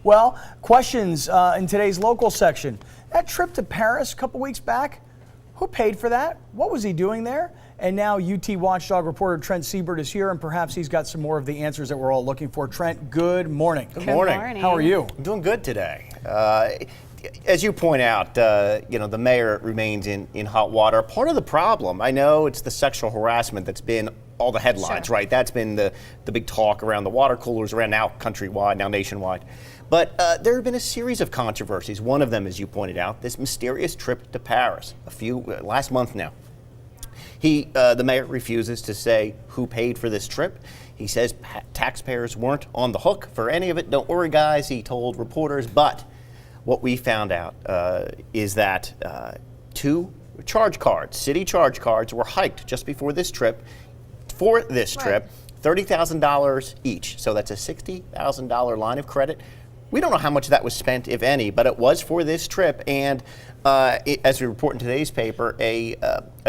Well, questions in today's local section. That trip to Paris a couple weeks back, who paid for that? What was he doing there? And now UT Watchdog reporter Trent Seibert is here, and perhaps he's got some more of the answers that we're all looking for. Trent, good morning. Good morning. How are you? I'm doing good today. As you point out, the mayor remains in hot water. Part of the problem, I know it's the sexual harassment that's been all the headlines, Sure. right? That's been the big talk around the water coolers, around now countrywide, now nationwide. But there have been a series of controversies. One of them, as you pointed out, this mysterious trip to Paris last month now. The mayor refuses to say who paid for this trip. He says taxpayers weren't on the hook for any of it. Don't worry, guys, he told reporters. But what we found out is that two charge cards, city charge cards, were hiked just before this trip. For this trip, $30,000 each. So that's a $60,000 line of credit. We don't know how much that was spent, if any, but it was for this trip. And as we report in today's paper, a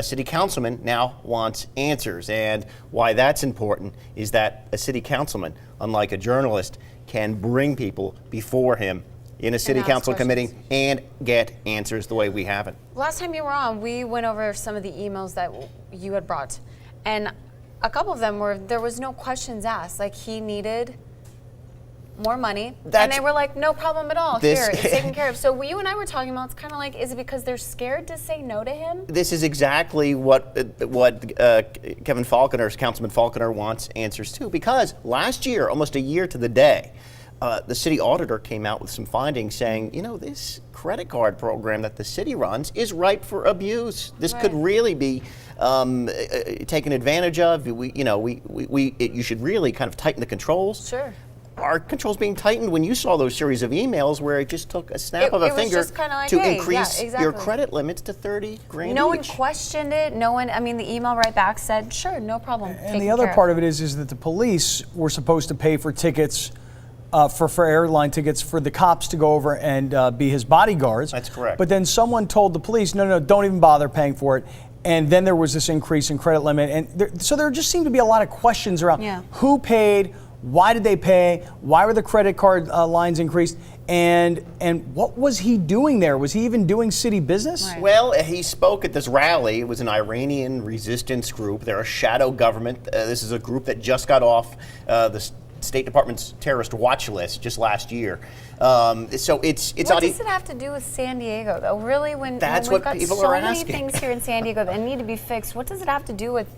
city councilman now wants answers. And why that's important is that a city councilman, unlike a journalist, can bring people before him in a city council committee and get answers the way we haven't. Last time you were on, we went over some of the emails that you had brought. And a couple of them there was no questions asked. Like, he needed more money, and they were like, no problem at all. Here, it's taken care of. So you and I were talking about, it's kind of like, is it because they're scared to say no to him? This is exactly what Kevin Faulconer's, Councilman Faulconer, wants answers to. Because last year, almost a year to the day, the city auditor came out with some findings saying, this credit card program that the city runs is ripe for abuse. This could really be taken advantage of. You should really kind of tighten the controls. Sure. Are controls being tightened when you saw those series of emails where it just took a snap of a finger to increase your credit limits to 30 grand No one each? questioned it. No one, the email right back said, sure, no problem. And the other part of it is that the police were supposed to pay for tickets, for airline tickets, for the cops to go over and be his bodyguards. That's correct. But then someone told the police, no, don't even bother paying for it. And then there was this increase in credit limit. And so there just seemed to be a lot of questions around who paid, why did they pay, why were the credit card lines increased, and what was he doing there? Was he even doing city business? Right. Well, he spoke at this rally. It was an Iranian resistance group. They're a shadow government. This is a group that just got off the State Department's terrorist watch list just last year. So it's what does it have to do with San Diego, though? Really, when we've got so many things here in San Diego that need to be fixed, what does it have to do with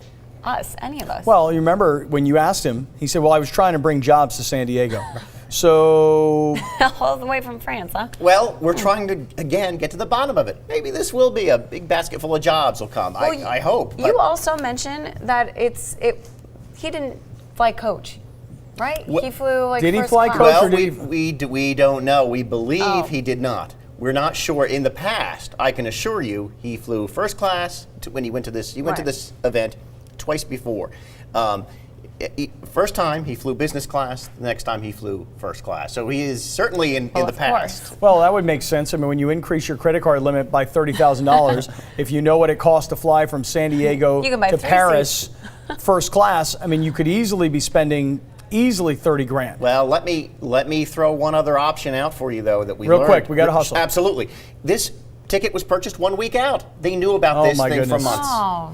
us, any of us? Well, you remember when you asked him, he said, well, I was trying to bring jobs to San Diego. So all the way from France, huh? Well, we're trying to, again, get to the bottom of it. Maybe this will be a big basket full of jobs will come. Well, I hope. You also mentioned that he didn't fly coach, right? He flew like did he first fly class. coach? Well, we don't know. We believe he did not. We're not sure. In the past, I can assure you, he flew first class when he went to this. He went to this event twice before. First time he flew business class. The next time he flew first class. So he is certainly in the past. Course. Well, that would make sense. I mean, when you increase your credit card limit by $30,000, if you know what it costs to fly from San Diego to Paris first class, I mean, you could easily be spending 30 grand. Well, let me throw one other option out for you, though, that we learned. Real quick, we got to hustle. Absolutely. This ticket was purchased 1 week out. They knew about this thing for months. Oh.